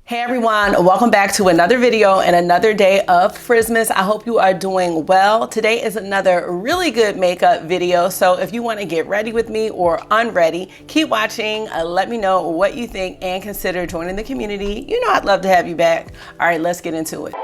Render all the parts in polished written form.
Hey everyone, welcome back to another video and another day of Christmas. I hope you are doing well. Today is another really good makeup video. So if you want to get ready with me or unready, keep watching. Let me know what you think and consider joining the community. You know I'd love to have you back. All right, let's get into it.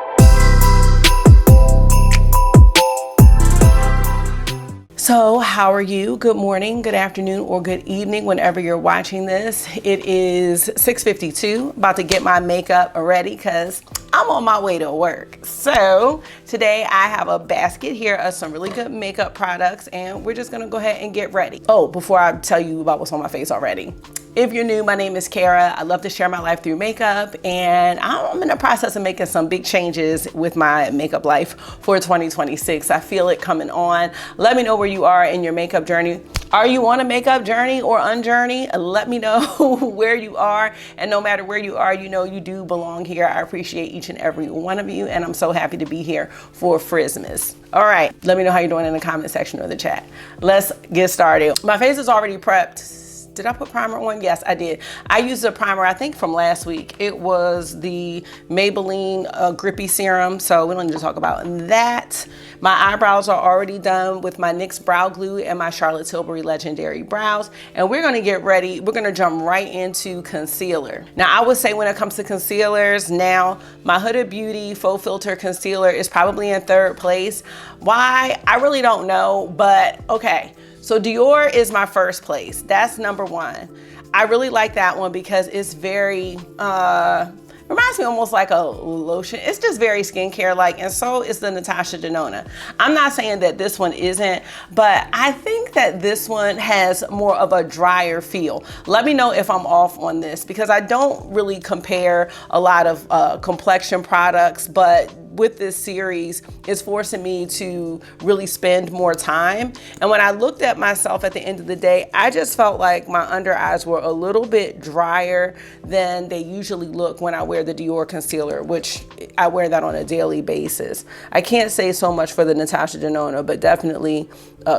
So how are you? Good morning, good afternoon, or good evening whenever you're watching this. It is 6:52, about to get my makeup ready because I'm on my way to work. So today I have a basket here of some really good makeup products and we're just gonna go ahead and get ready. Oh, before I tell you about what's on my face already. If you're new, my name is Kara. I love to share my life through makeup and I'm in the process of making some big changes with my makeup life for 2026. I feel it coming on. Let me know where you are in your makeup journey. Are you on a makeup journey or unjourney? Let me know where you are, and no matter where you are, you know you do belong here. I appreciate each and every one of you and I'm so happy to be here for Christmas. All right, let me know how you're doing in the comment section or the chat. Let's get started. My face is already prepped. Did I put primer on? Yes, I did. I used a primer, I think from last week. It was the Maybelline Grippy Serum, so we don't need to talk about that. My eyebrows are already done with my NYX Brow Glue and my Charlotte Tilbury Legendary Brows. And we're gonna get ready. We're gonna jump right into concealer. Now, I would say when it comes to concealers, now my Huda Beauty Faux Filter Concealer is probably in third place. Why? I really don't know, but okay. So Dior is my first place. That's number one. I really like that one because it's very, reminds me almost like a lotion. It's just very skincare-like, and so is the Natasha Denona. I'm not saying that this one isn't, but I think that this one has more of a drier feel. Let me know if I'm off on this because I don't really compare a lot of complexion products, but with this series, it's forcing me to really spend more time. And when I looked at myself at the end of the day, I just felt like my under eyes were a little bit drier than they usually look when I wear the Dior concealer, which I wear that on a daily basis. I can't say so much for the Natasha Denona, but definitely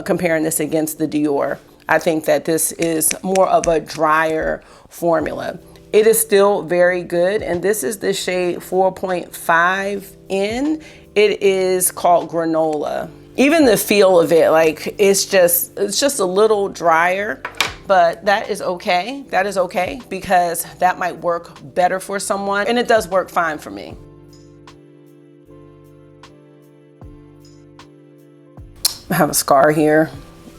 comparing this against the Dior, I think that this is more of a drier formula. It is still very good, and this is the shade 4.5 in. It is called Granola. Even the feel of it, like it's just a little drier, but that is okay. That is okay because that might work better for someone, and it does work fine for me. I have a scar here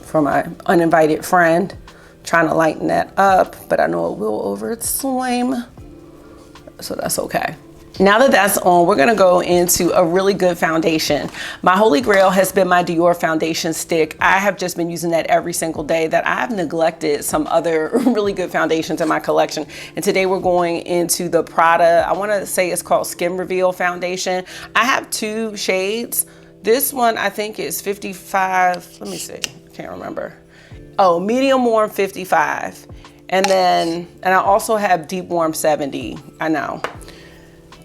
for my uninvited friend. Trying to lighten that up, but I know it will over its flame, so that's okay. Now that that's on, we're gonna go into a really good foundation. My holy grail has been my Dior foundation stick. I have just been using that every single day. That I've neglected some other really good foundations in my collection. And today we're going into the Prada, I wanna say it's called Skin Reveal Foundation. I have two shades. This one I think is 55, let me see, I can't remember. Oh, medium warm 55. And I also have deep warm 70, I know.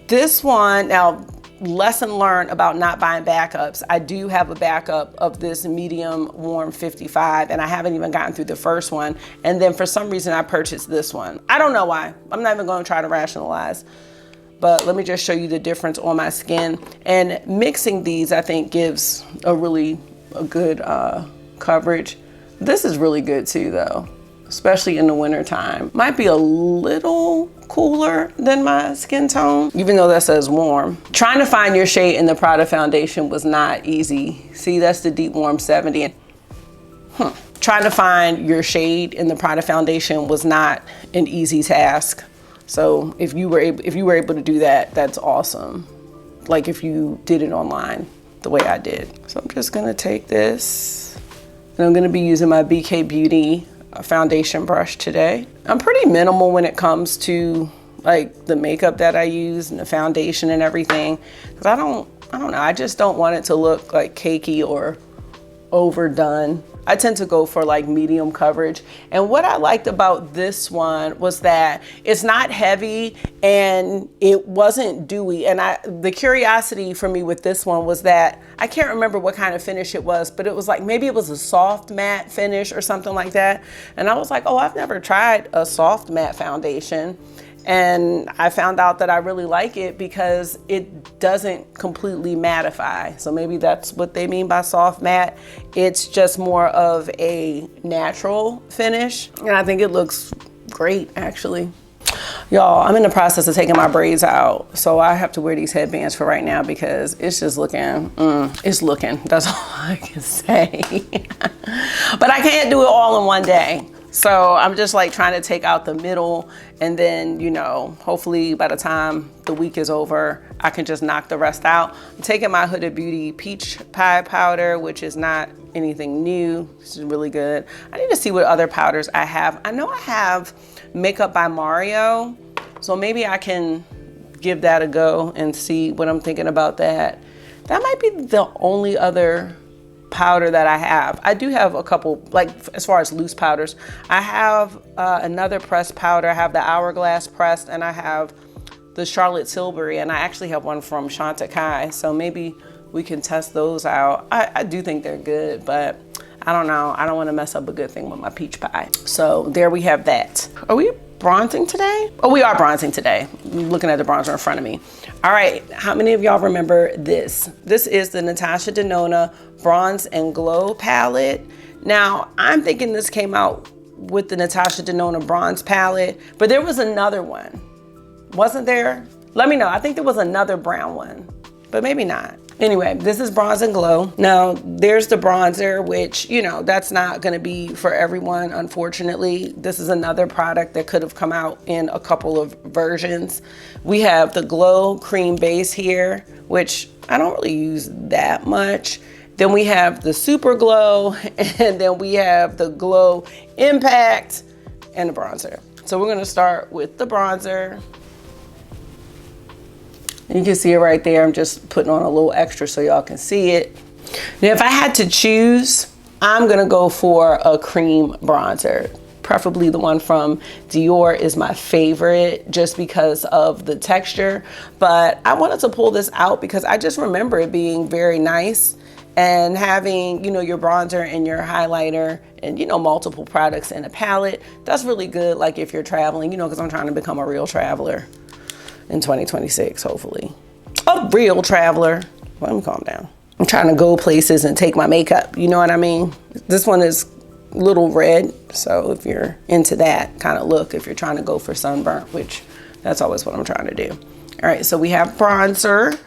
This one, now lesson learned about not buying backups. I do have a backup of this medium warm 55 and I haven't even gotten through the first one. And then for some reason I purchased this one. I don't know why. I'm not even gonna try to rationalize. But let me just show you the difference on my skin. And mixing these I think gives a good coverage. This is really good too though, especially in the winter time. Might be a little cooler than my skin tone, even though that says warm. Trying to find your shade in the Prada foundation was not easy. See, that's the deep warm 70. Trying to find your shade in the Prada foundation was not an easy task. So if you were able to do that, that's awesome. Like if you did it online the way I did. So I'm just gonna take this. And I'm gonna be using my BK Beauty foundation brush today. I'm pretty minimal when it comes to like the makeup that I use and the foundation and everything. Cause I don't know, I just don't want it to look like cakey or overdone. I tend to go for like medium coverage. And what I liked about this one was that it's not heavy and it wasn't dewy. And the curiosity for me with this one was that I can't remember what kind of finish it was, but it was like, maybe it was a soft matte finish or something like that. And I was like, oh, I've never tried a soft matte foundation. And I found out that I really like it because it doesn't completely mattify. So maybe that's what they mean by soft matte. It's just more of a natural finish. And I think it looks great, actually. Y'all, I'm in the process of taking my braids out. So I have to wear these headbands for right now because it's just looking, it's looking. That's all I can say. But I can't do it all in one day. So I'm just like trying to take out the middle, and then, you know, hopefully by the time the week is over, I can just knock the rest out. I'm taking my Huda Beauty Peach Pie Powder, which is not anything new. This is really good. I need to see what other powders I have. I know I have Makeup by Mario, so maybe I can give that a go and see what I'm thinking about that. That might be the only other powder that I have. I do have a couple, like as far as loose powders. I have another pressed powder. I have the Hourglass pressed, and I have the Charlotte Tilbury, and I actually have one from Chantecaille. So maybe we can test those out. I do think they're good, but I don't know. I don't want to mess up a good thing with my peach pie. So there we have that. Are we bronzing today? Oh, we are bronzing today. I'm looking at the bronzer in front of me. All right, how many of y'all remember this? This is the Natasha Denona Bronze and Glow palette. Now, I'm thinking this came out with the Natasha Denona Bronze palette, but there was another one. Wasn't there? Let me know. I think there was another brown one, but maybe not. Anyway, this is Bronze and Glow. Now, there's the bronzer, which, you know, that's not gonna be for everyone, unfortunately. This is another product that could have come out in a couple of versions. We have the Glow Cream Base here, which I don't really use that much. Then we have the Super Glow, and then we have the Glow Impact and the bronzer. So we're gonna start with the bronzer. You can see it right there. I'm just putting on a little extra so y'all can see it. Now, if I had to choose, I'm gonna go for a cream bronzer. Preferably the one from Dior is my favorite just because of the texture. But I wanted to pull this out because I just remember it being very nice, and having, you know, your bronzer and your highlighter and, you know, multiple products in a palette. That's really good, like if you're traveling, you know, because I'm trying to become a real traveler in 2026, hopefully. A real traveler. Let me calm down. I'm trying to go places and take my makeup, you know what I mean? This one is a little red, so if you're into that kind of look, if you're trying to go for sunburnt, which that's always what I'm trying to do. All right, so we have bronzer.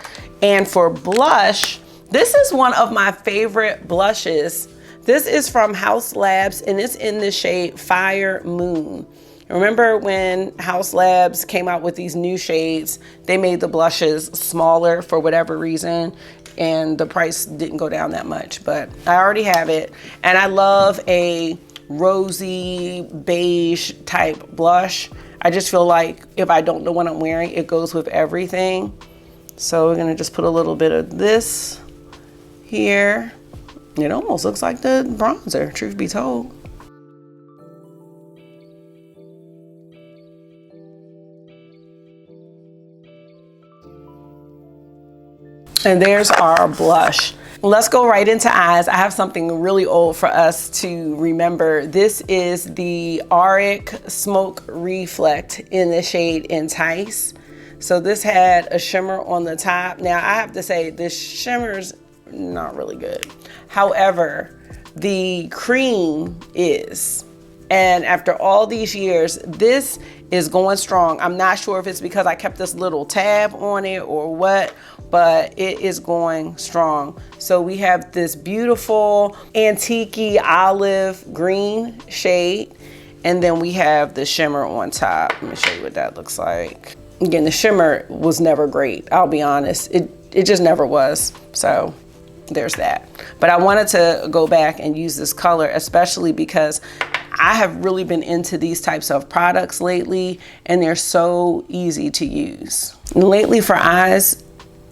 And for blush, this is one of my favorite blushes. This is from Haus Labs, and it's in the shade Fire Moon. Remember when Haus Labs came out with these new shades, they made the blushes smaller for whatever reason, and the price didn't go down that much, but I already have it. And I love a rosy beige type blush. I just feel like if I don't know what I'm wearing, it goes with everything. So we're gonna just put a little bit of this here. It almost looks like the bronzer, truth be told. And there's our blush. Let's go right into eyes. I have something really old for us to remember. This is the Auric Smoke Reflect in the shade Entice. So this had a shimmer on the top. Now I have to say this shimmer's not really good. However, the cream is. And after all these years, this is going strong. I'm not sure if it's because I kept this little tab on it or what, but it is going strong. So we have this beautiful antique olive green shade, and then we have the shimmer on top. Let me show you what that looks like. Again, the shimmer was never great, I'll be honest. It just never was. So there's that. But I wanted to go back and use this color, especially because I have really been into these types of products lately, and they're so easy to use. And lately for eyes,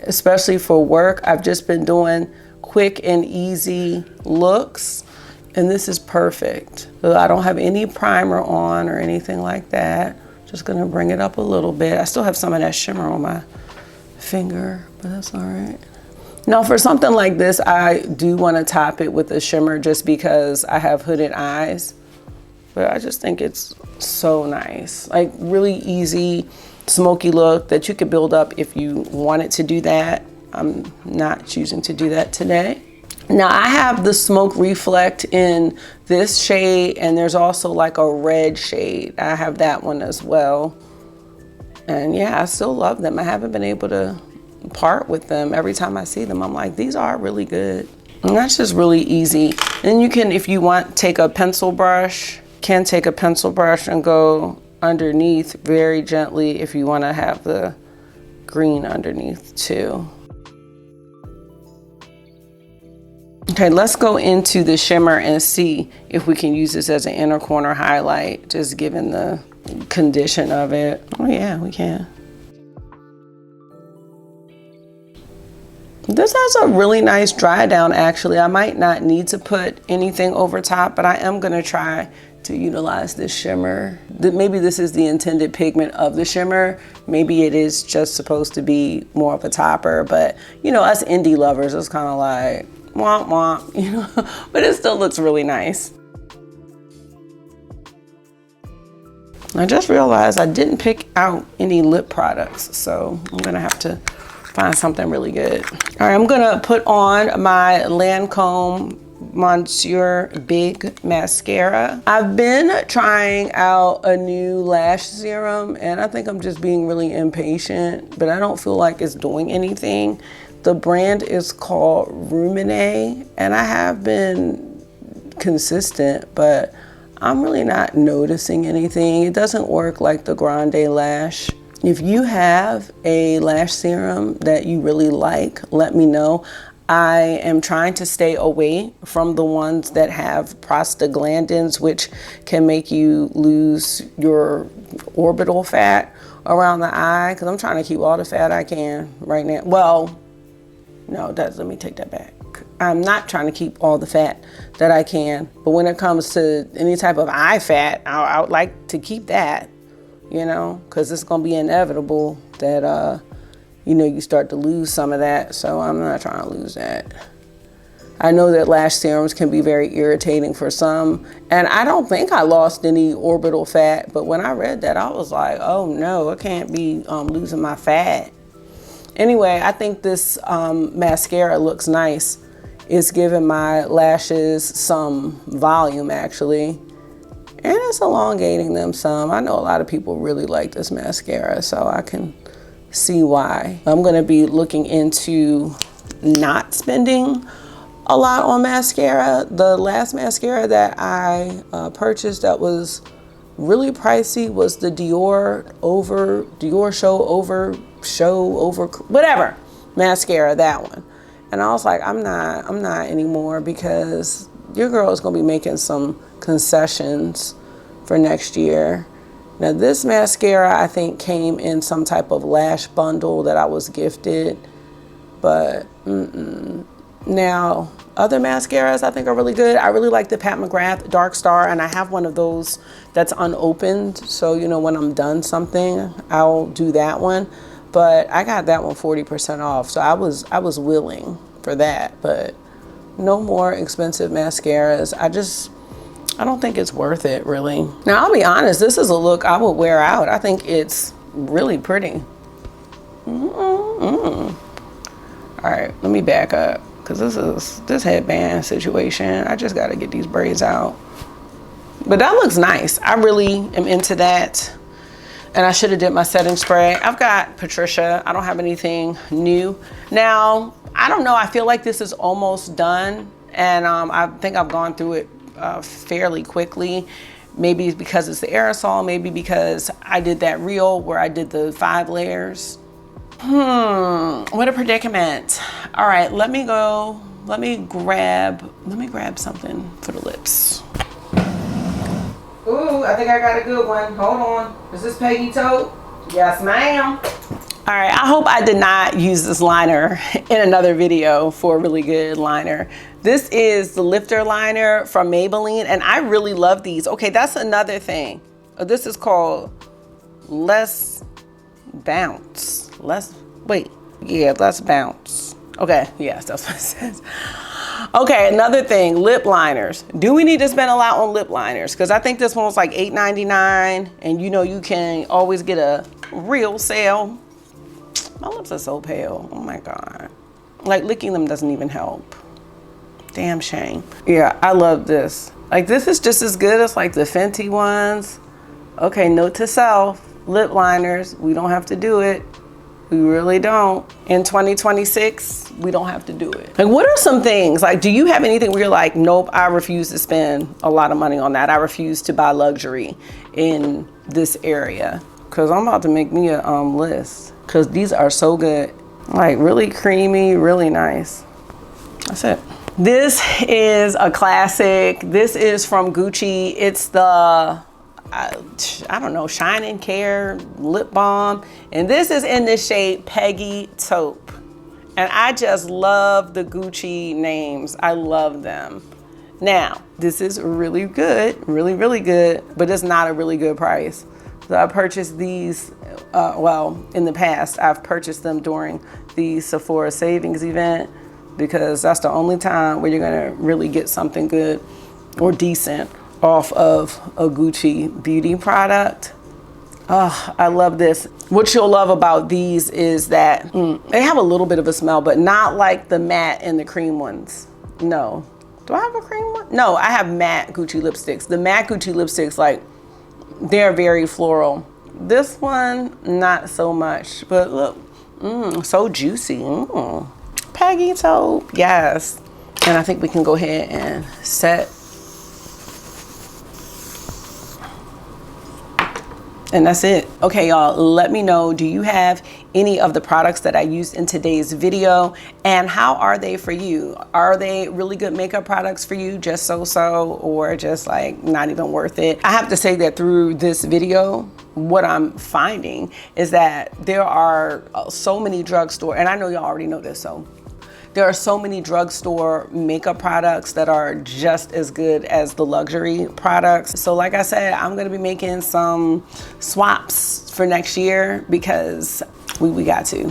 especially for work, I've just been doing quick and easy looks, and this is perfect. I don't have any primer on or anything like that. Just gonna bring it up a little bit. I still have some of that shimmer on my finger, but that's all right. Now for something like this, I do want to top it with a shimmer just because I have hooded eyes. but I just think it's so nice. Like really easy, smoky look that you could build up if you wanted to do that. I'm not choosing to do that today. Now I have the Smoke Reflect in this shade, and there's also like a red shade. I have that one as well. And yeah, I still love them. I haven't been able to part with them. Every time I see them, I'm like, these are really good. And that's just really easy. And you can, if you want, take a pencil brush, and go underneath very gently if you want to have the green underneath too. Okay, let's go into the shimmer and see if we can use this as an inner corner highlight, just given the condition of it. Oh yeah, we can. This has a really nice dry down actually. I might not need to put anything over top, but I am gonna try to utilize this shimmer. Maybe this is the intended pigment of the shimmer. Maybe it is just supposed to be more of a topper, but you know, us indie lovers, it's kind of like, womp womp, you know, but it still looks really nice. I just realized I didn't pick out any lip products, so I'm gonna have to find something really good. All right, I'm gonna put on my Lancome Monsieur Big Mascara. I've been trying out a new lash serum, and I think I'm just being really impatient, but I don't feel like it's doing anything. The brand is called Rumine, and I have been consistent, but I'm really not noticing anything. It doesn't work like the Grande Lash. If you have a lash serum that you really like, let me know. I am trying to stay away from the ones that have prostaglandins, which can make you lose your orbital fat around the eye, because I'm trying to keep all the fat I can right now. Well, no, let me take that back. I'm not trying to keep all the fat that I can, but when it comes to any type of eye fat, I would like to keep that, you know, because it's going to be inevitable that, you know, you start to lose some of that. So I'm not trying to lose that. I know that lash serums can be very irritating for some, and I don't think I lost any orbital fat, but when I read that, I was like, oh no, I can't be losing my fat. Anyway, I think this mascara looks nice. It's giving my lashes some volume actually, and it's elongating them some. I know a lot of people really like this mascara, so I can see why. I'm gonna be looking into not spending a lot on mascara. The last mascara that I purchased that was really pricey was the Dior Show Over whatever mascara, that one. And I was like, I'm not anymore, because your girl is gonna be making some concessions for next year. Now this mascara I think came in some type of lash bundle that I was gifted, but now other mascaras I think are really good. I really like the Pat McGrath Dark Star, and I have one of those that's unopened, so you know, when I'm done something I'll do that one. But I got that one 40% off, so I was willing for that. But no more expensive mascaras. I don't think it's worth it, really. Now, I'll be honest, this is a look I would wear out. I think it's really pretty. All right, let me back up, because this headband situation, I just gotta get these braids out. But that looks nice. I really am into that. And I should have did my setting spray. I've got Patricia. I don't have anything new. Now, I don't know. I feel like this is almost done. And I think I've gone through it fairly quickly. Maybe it's because it's the aerosol. Maybe because I did that reel where I did the 5 layers. What a predicament. All right, let me grab something for the lips. Ooh, I think I got a good one. Hold on. Is this Peggy Tote? Yes, ma'am. All right, I hope I did not use this liner in another video for a really good liner. This is the Lifter liner from Maybelline, and I really love these. Okay, that's another thing. This is called Less Bounce. Less Bounce. Okay, yes, that's what it says. Okay, another thing, lip liners. Do we need to spend a lot on lip liners? Because I think this one was like $8.99, and you know you can always get a real sale. My lips are so pale, oh my God. Like licking them doesn't even help. Damn shame. Yeah, I love this. Like this is just as good as like the Fenty ones. Okay, note to self, lip liners, we don't have to do it. We really don't. In 2026, we don't have to do it. Like, what are some things? Like, do you have anything where you're like, nope, I refuse to spend a lot of money on that. I refuse to buy luxury in this area. Cause I'm about to make me a list. Cause these are so good. Like really creamy, really nice. That's it. This is a classic. This is from Gucci. It's the, I don't know, Shine and Care lip balm. And this is in the shade Peggy Taupe. And I just love the Gucci names. I love them. Now, this is really good, really, really good, but it's not a really good price. So I purchased these, well, in the past, I've purchased them during the Sephora savings event because that's the only time where you're gonna really get something good or decent off of a Gucci beauty product. Oh, I love this. What you'll love about these is that they have a little bit of a smell, but not like the matte and the cream ones. No. Do I have a cream one? No, I have matte Gucci lipsticks. The matte Gucci lipsticks, like, they're very floral. This one, not so much, but look, so juicy. Peggy Taupe, yes. And I think we can go ahead and set. And that's it. Okay, y'all, let me know, do you have any of the products that I used in today's video? And how are they for you? Are they really good makeup products for you, just so-so, or just like not even worth it? I have to say that through this video, what I'm finding is that there are so many drugstore, and I know y'all already know this, so there are so many drugstore makeup products that are just as good as the luxury products. So like I said, I'm gonna be making some swaps for next year because we got to.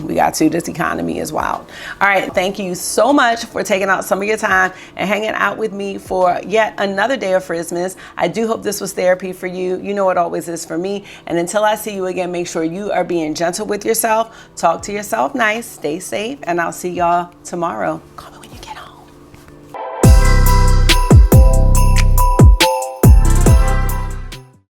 This economy is wild. All right, thank you so much for taking out some of your time and hanging out with me for yet another day of Christmas. I do hope this was therapy for you. You know it always is for me. And until I see you again, make sure you are being gentle with yourself. Talk to yourself nice, stay safe, and I'll see y'all tomorrow.